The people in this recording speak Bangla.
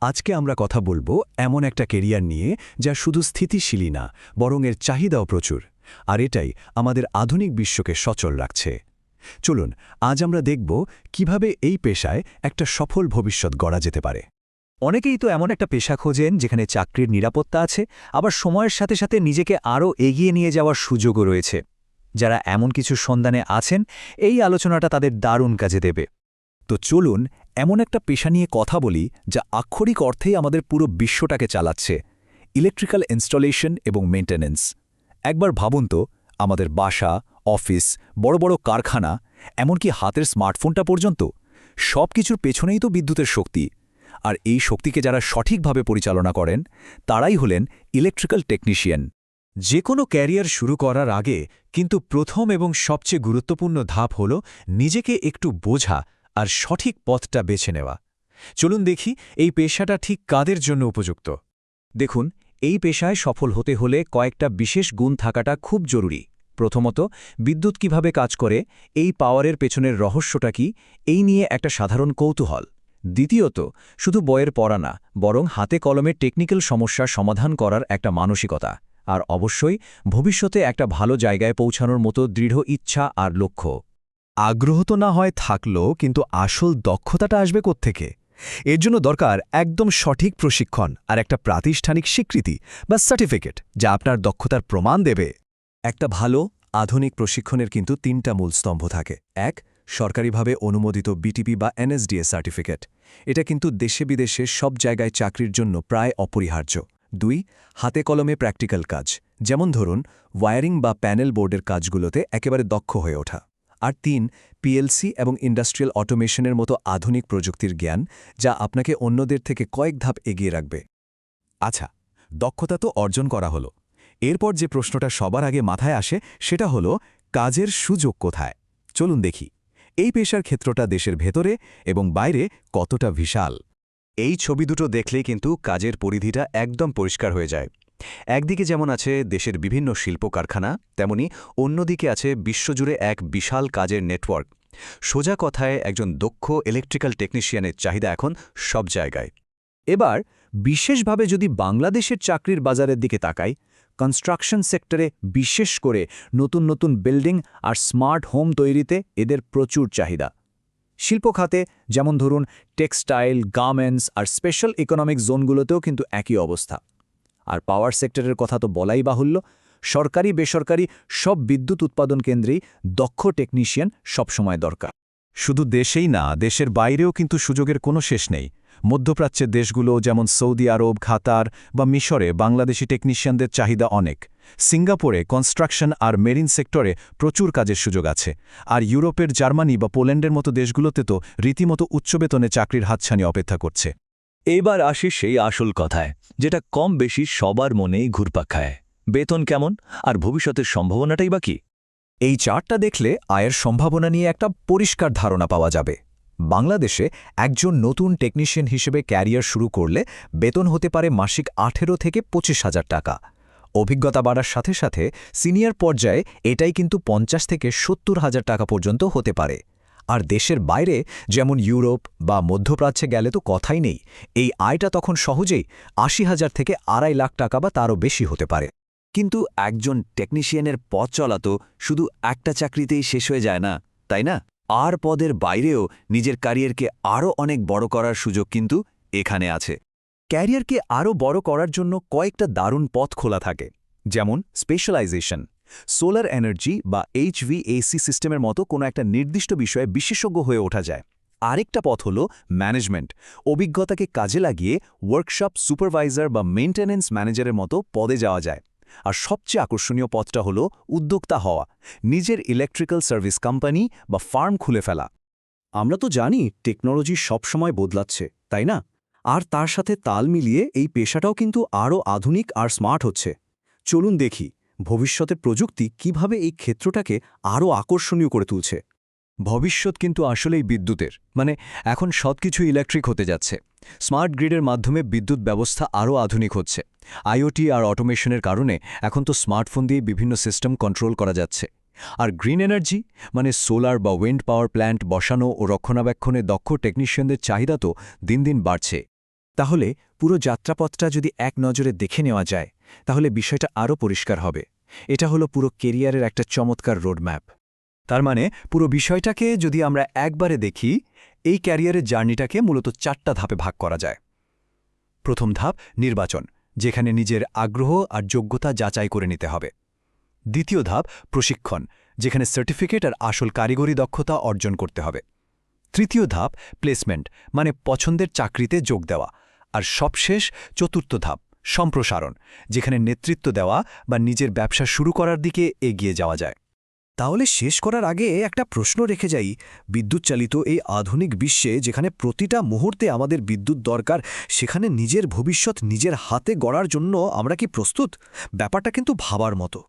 আজকে আমরা কথা বলবো এমন একটা কেরিয়ার নিয়ে যা শুধু স্থিতিশীলই না বরং এর চাহিদাও প্রচুর আর এটাই আমাদের আধুনিক বিশ্বকে সচল রাখছে। চলুন আজ আমরা দেখব কিভাবে এই পেশায় একটা সফল ভবিষ্যৎ গড়া যেতে পারে। অনেকেই তো এমন একটা পেশা খোঁজেন যেখানে চাকরির নিরাপত্তা আছে, আবার সময়ের সাথে সাথে নিজেকে আরও এগিয়ে নিয়ে যাওয়ার সুযোগও রয়েছে। যারা এমন কিছু সন্ধানে আছেন, এই আলোচনাটা তাদের দারুণ কাজে দেবে। তো চলুন এমন একটা পেশা নিয়ে কথা বলি যা আক্ষরিক অর্থেই আমাদের পুরো বিশ্বটাকে চালাচ্ছে, ইলেকট্রিক্যাল ইনস্টলেশন এবং মেইনটেন্যান্স। একবার ভাবুন তো, আমাদের বাসা, অফিস, বড় বড় কারখানা, এমনকি হাতের স্মার্টফোনটা পর্যন্ত সব কিছুর পেছনেই তো বিদ্যুতের শক্তি। আর এই শক্তিকে যারা সঠিকভাবে পরিচালনা করেন তারাই হলেন ইলেকট্রিক্যাল টেকনিশিয়ান। যে কোনো ক্যারিয়ার শুরু করার আগে কিন্তু প্রথম এবং সবচেয়ে গুরুত্বপূর্ণ ধাপ হল নিজেকে একটু বোঝা আর সঠিক পথটা বেছে নেওয়া। চলুন দেখি এই পেশাটা ঠিক কাদের জন্য উপযুক্ত। দেখুন, এই পেশায় সফল হতে হলে কয়েকটা বিশেষ গুণ থাকাটা খুব জরুরি। প্রথমত, বিদ্যুৎ কিভাবে কাজ করে, এই পাওয়ারের পেছনের রহস্যটা কি, এই নিয়ে একটা সাধারণ কৌতূহল। দ্বিতীয়ত, শুধু বইয়ের পড়া না, বরং হাতে কলমে টেকনিক্যাল সমস্যার সমাধান করার একটা মানসিকতা। আর অবশ্যই ভবিষ্যতে একটা ভালো জায়গায় পৌঁছানোর মতো দৃঢ় ইচ্ছা আর লক্ষ্য। আগ্রহ তো না হয় থাকলো, কিন্তু আসল দক্ষতাটা আসবে কোত্থেকে? এর জন্য দরকার একদম সঠিক প্রশিক্ষণ আর একটা প্রাতিষ্ঠানিক স্বীকৃতি বা সার্টিফিকেট যা আপনার দক্ষতার প্রমাণ দেবে। একটা ভালো আধুনিক প্রশিক্ষণের কিন্তু তিনটা মূল স্তম্ভ থাকে। এক, সরকারিভাবে অনুমোদিত বিটিপি বা এনএসডিএ সার্টিফিকেট। এটা কিন্তু দেশে বিদেশে সব জায়গায় চাকরির জন্য প্রায় অপরিহার্য। দুই, হাতে কলমে প্র্যাকটিক্যাল কাজ, যেমন ধরুন ওয়্যারিং বা প্যানেল বোর্ডের কাজগুলোতে একেবারে দক্ষ হয়ে ওঠা। আর তিন, পিএলসি এবং ইন্ডাস্ট্রিয়াল অটোমেশনের মতো আধুনিক প্রযুক্তির জ্ঞান, যা আপনাকে অন্যদের থেকে কয়েক ধাপ এগিয়ে রাখবে। আচ্ছা, দক্ষতা তো অর্জন করা হলো। এরপর যে প্রশ্নটা সবার আগে মাথায় আসে সেটা হলো, কাজের সুযোগ কোথায়? চলুন দেখি এই পেশার ক্ষেত্রটা দেশের ভেতরে এবং বাইরে কতটা বিশাল। এই ছবি দুটো দেখলেই কিন্তু কাজের পরিধিটা একদম পরিষ্কার হয়ে যায়। একদিকে যেমন আছে দেশের বিভিন্ন শিল্প কারখানা, তেমনি অন্যদিকে আছে বিশ্বজুড়ে এক বিশাল কাজের নেটওয়ার্ক। সোজা কথায় একজন দক্ষ ইলেকট্রিক্যাল টেকনিশিয়ানের চাহিদা এখন সব জায়গায়। এবার বিশেষভাবে যদি বাংলাদেশের চাকরির বাজারের দিকে তাকাই, কনস্ট্রাকশন সেক্টরে বিশেষ করে নতুন নতুন বিল্ডিং আর স্মার্ট হোম তৈরিতে এদের প্রচুর চাহিদা। শিল্প খাতে যেমন ধরুন টেক্সটাইল, গার্মেন্টস আর স্পেশাল ইকোনমিক জোনগুলোতেও কিন্তু একই অবস্থা। আর পাওয়ার সেক্টরের কথা তো বলাই বাহুল্য, সরকারি বেসরকারি সব বিদ্যুৎ উৎপাদন কেন্দ্রেই দক্ষ টেকনিশিয়ান সবসময় দরকার। শুধু দেশেই না, দেশের বাইরেও কিন্তু সুযোগের কোনো শেষ নেই। মধ্যপ্রাচ্যের দেশগুলো যেমন সৌদি আরব, কাতার বা মিশরে বাংলাদেশি টেকনিশিয়ানদের চাহিদা অনেক। সিঙ্গাপুরে কনস্ট্রাকশন আর মেরিন সেক্টরে প্রচুর কাজের সুযোগ আছে। আর ইউরোপের জার্মানি বা পোল্যান্ডের মতো দেশগুলোতে তো রীতিমতো উচ্চ বেতনে চাকরির হাতছানি অপেক্ষা করছে। এবার আসি সেই আসল কথায়, যেটা কম বেশি সবার মনেই ঘুরপাক খায়। বেতন কেমন আর ভবিষ্যতের সম্ভাবনাটাই বা কি? এই চার্টটা দেখলে আয়ের সম্ভাবনা নিয়ে একটা পরিষ্কার ধারণা পাওয়া যাবে। বাংলাদেশে একজন নতুন টেকনিশিয়ান হিসেবে ক্যারিয়ার শুরু করলে বেতন হতে পারে মাসিক 18 থেকে 25,000 টাকা। অভিজ্ঞতা বাড়ার সাথে সাথে সিনিয়র পর্যায়ে এটাই কিন্তু 50 থেকে 70,000 টাকা পর্যন্ত হতে পারে। আর দেশের বাইরে যেমন ইউরোপ বা মধ্যপ্রাচ্যে গেলে তো কথাই নেই, এই আয়টা তখন সহজেই 80,000 থেকে 2.5 লাখ টাকা বা তারও বেশি হতে পারে। কিন্তু একজন টেকনিশিয়ানের পথ চলা তো শুধু একটা চাকরিতেই শেষ হয়ে যায় না, তাই না? আর পদের বাইরেও নিজের ক্যারিয়ারকে আরও অনেক বড় করার সুযোগ কিন্তু এখানে আছে। ক্যারিয়ারকে আরও বড় করার জন্য কয়েকটা দারুণ পথ খোলা থাকে, যেমন স্পেশালাইজেশন, সোলার এনার্জি বা এইচভিএসি সিস্টেমের মতো কোনো একটা নির্দিষ্ট বিষয়ে বিশেষজ্ঞ হয়ে ওঠা যায়। আরেকটা পথ হল ম্যানেজমেন্ট, অভিজ্ঞতাকে কাজে লাগিয়ে ওয়ার্কশপ সুপারভাইজার বা মেইনটেন্যান্স ম্যানেজারের মতো পদে যাওয়া যায়। আর সবচেয়ে আকর্ষণীয় পথটা হল উদ্যোক্তা হওয়া, নিজের ইলেকট্রিক্যাল সার্ভিস কোম্পানি বা ফার্ম খুলে ফেলা। আমরা তো জানি টেকনোলজি সবসময় বদলাচ্ছে, তাই না? আর তার সাথে তাল মিলিয়ে এই পেশাটাও কিন্তু আরও আধুনিক আর স্মার্ট হচ্ছে। চলুন দেখি ভবিষ্যতের প্রযুক্তি কিভাবে এই ক্ষেত্রটাকে আরও আকর্ষণীয় করে তুলছে। ভবিষ্যৎ কিন্তু আসলেই বিদ্যুতের, এখন সবকিছু ইলেকট্রিক হতে যাচ্ছে। স্মার্ট গ্রিডের মাধ্যমে বিদ্যুৎ ব্যবস্থা আরও আধুনিক হচ্ছে। আইওটি আর অটোমেশনের কারণে এখন তো স্মার্টফোন দিয়ে বিভিন্ন সিস্টেম কন্ট্রোল করা যাচ্ছে। আর গ্রিন এনার্জি সোলার বা উইন্ড পাওয়ার প্ল্যান্ট বসানো ও রক্ষণাবেক্ষণে দক্ষ টেকনিশিয়ানদের চাহিদা তো দিন দিন বাড়ছে। তাহলে পুরো যাত্রাপথটা যদি এক নজরে দেখে নেওয়া যায় তাহলে বিষয়টা আরও পরিষ্কার হবে। এটা হলো পুরো কেরিয়ারের একটা চমৎকার রোডম্যাপ। তার মানে পুরো বিষয়টাকে যদি আমরা একবারে দেখি, এই ক্যারিয়ারের জার্নিটাকে মূলত 4টা ধাপে ভাগ করা যায়। প্রথম ধাপ নির্বাচন, যেখানে নিজের আগ্রহ আর যোগ্যতা যাচাই করে নিতে হবে। দ্বিতীয় ধাপ প্রশিক্ষণ, যেখানে সার্টিফিকেট আর আসল কারিগরি দক্ষতা অর্জন করতে হবে। তৃতীয় ধাপ প্লেসমেন্ট, মানে পছন্দের চাকরিতে যোগ দেওয়া। আর সবশেষ চতুর্থ ধাপ সম্প্রসারণ, যেখানে নেতৃত্ব দেওয়া বা নিজের ব্যবসা শুরু করার দিকে এগিয়ে যাওয়া যায়। তাহলে শেষ করার আগে একটা প্রশ্ন রেখে যাই, বিদ্যুৎ চালিত এই আধুনিক বিশ্বে যেখানে প্রতিটা মুহূর্তে আমাদের বিদ্যুৎ দরকার, সেখানে নিজের ভবিষ্যৎ নিজের হাতে গড়ার জন্য আমরা কি প্রস্তুত? ব্যাপারটা কিন্তু ভাবার মতো।